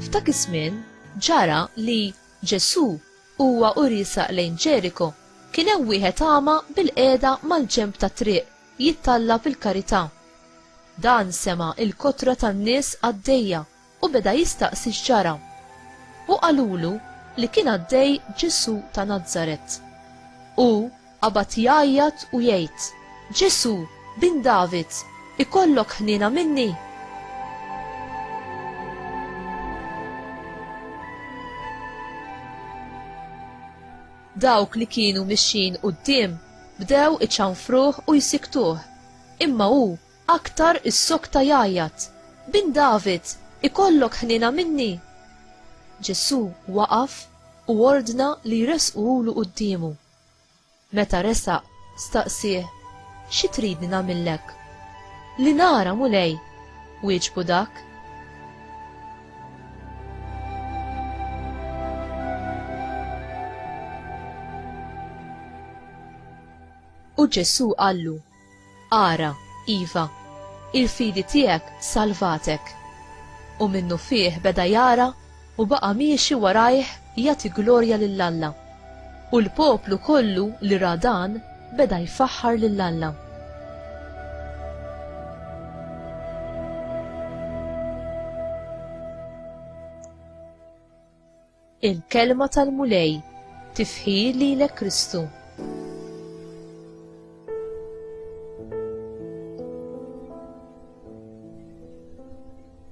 F'dak iż-żmien ġara li Ġesu huwa urisaq lejn Ġeriko kien hemm wieħed agħma bil-qiegħda mal-ġenb tat-triq jittallab il-karità. Dan sema il-kotra tan-nies għaddejja u beda jistaqsi x'ġara. U qalulu li kien għaddej Ġesu ta' Nażaret. U qabad jgħajjat u jgħid: Ġesu, bin David, ikollok ħniena minni. Dawk li kienu mixin quddiem bdew iċanfruh u jsiktuh, imma hu aktar is-sokta jgħajjat: bin David, ikollok ħniena minni. Ġesu waqaf u ordna li jresquhulu quddiemu. Meta resaq staqsih: xi tridni nagħmillek? Li nara mulej, wieġbu dak. U Ġesu qallu: ara, iva, il-fidi tiegħek salvatek. U minnu fih beda jara u baqa' miexi warajh jagħti glorja lill-Alla. U l-poplu kollu li ra dan beda jfaħħar lill-Alla. Il-kelma tal-mulej tifħir lilek Kristu.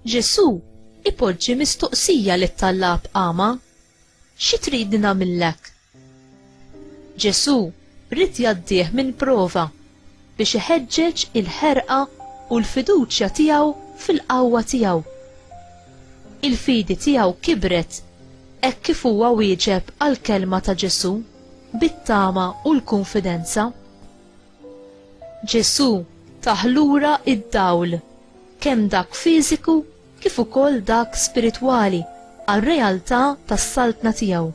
Ġesu ipoġġi mistoqsija lit-tallab agħma: xi tridni nagħmillek? Ġesu rid jgħaddih minn prova biex iħeġġeġ il-ħerqa u l-fiduċja tiegħu fil-qawwa tiegħu. Il-fidi tiegħu kibret hekk kif huwa wieġeb għall-kelma ta' Ġesu bit-tama u l-konfidenza. Ġesu taħlura id-dawl kemm dak fiżiku kif ukoll dak spiritwali għal-realtà tas-saltna tiegħu.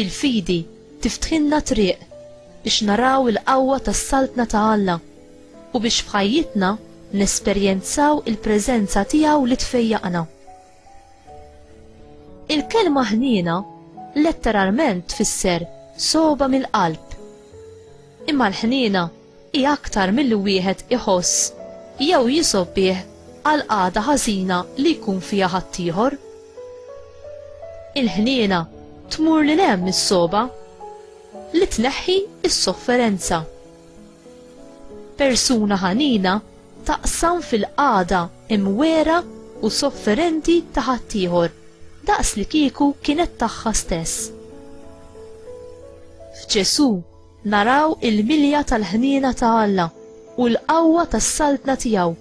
Il-fidi tiftħilna triq biex naraw il-qawwa tas-saltna ta' Alla u biex f'ħajjitna nesperjenzaw il-preżenza tiegħu li tfejjaqna. Il-kelma ħniena letteralment tfisser soba mill-qalb. Imma l-ħniena hija aktar milli wieħed iħoss jew jisob bih għal qagħda ħażina li jkun fiha ħaddieħor. Il-ħniena tmur lil hemm is-soba li tneħħi s-sofferenza. Persuna ħanina taqsam fil-qagħda imwera u sofferenti ta' ħaddieħor daqs li kieku kienet tagħha stess. F'Ġesu naraw il-milja tal-ħniena ta' Alla u l-qawwa tas-saltna tiegħu,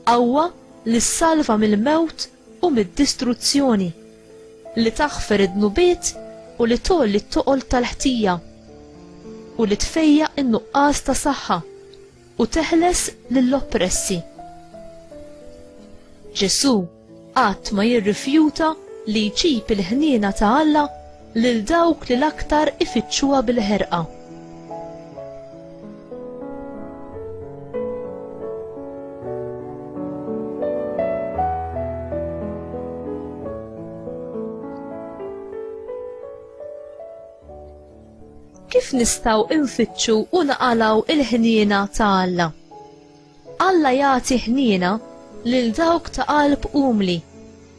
qawwa li ssalva mill-mewt u mid-distruzzjoni, li taħfer id-nubiet u li tolli t-toqol tal-ħtija u li tfejja in-nuqqas ta' saħħa u teħles lill-oppressi. Ġesu qatt ma jirrifjuta li jġib il-ħniena ta' Alla lil dawk li l-aktar ifittxuha bil-ħerqa. Kif nistgħu infittxu u naqalaw il-ħniena ta' Alla? Alla jagħti ħniena lil dawk ta' qalb umli,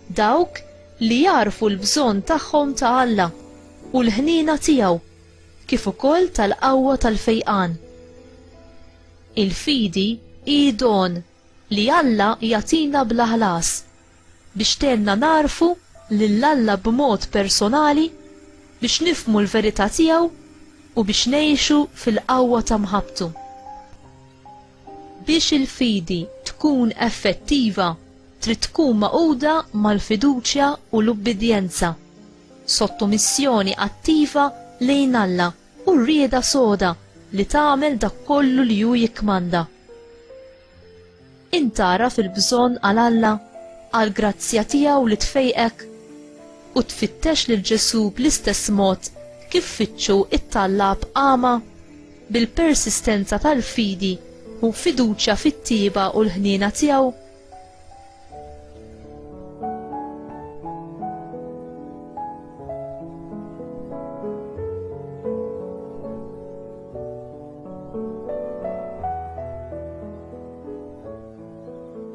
dawk li jarfu l-bżonn tagħhom ta' Alla u l-ħniena tiegħu, kif ukoll tal-qawwa tal-fejqan. Il-fidi hi don li Alla jagħtina bla ħlas biex tenna narfu lil Alla b'mod personali biex nifhmu l-verità tiegħu u biex ngħixu fil-qawwa ta' mħabbtu. Biex il-fidi tkun effettiva trid tkun maquda mal-fiduċja u l-ubbidjenza, sottomissjoni attiva lejn Alla u rrieda soda li tagħmel dak kollu li hu jikkmanda. Intara fil-bżonn għal Alla, għal grazzja tiegħu li tfejqek u tfittex lil Ġesu bl-istess mod kif fittxu it-tallab qama bil-persistenza tal-fidi u fiduċja fit-tieba u l-ħniena tiegħu.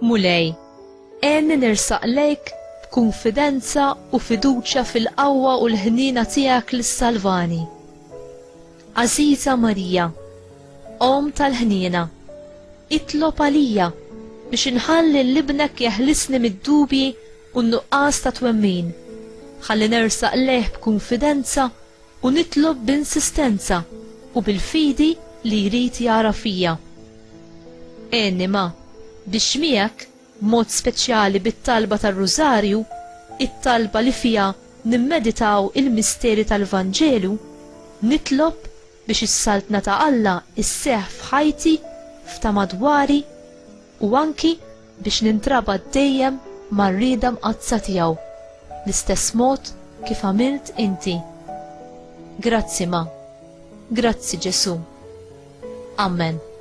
Mulej, għenni nirsaq lejk b'kunfidenza u fiduċja fil-qawwa u l-ħnina tiegħek li salvani. Aziza Marija, Om tal-ħnina, itlob għalija biex inħalli l-ibnek jeħlisni mid-dubji u n-nuqqas ta' twemmin. Ħalli nersaq lejh b'kunfidenza u nitlob b'insistenza u bil-fidi li jrid jara fija. Għenni ma biex miegħek mod speċjali bit-talba tar-Rużarju, it-talba li fija nimmeditaw il-misteri tal-Vanġelu, nitlob biex is-saltna ta' Alla isseħħ f'ħajti, f'tamadwari u anki biex nintrabad dejjem mar-rieda mqazza tiegħu, l-istess mod kif għamilt inti. Grazzi ma, grazzi Ġesu. Amen.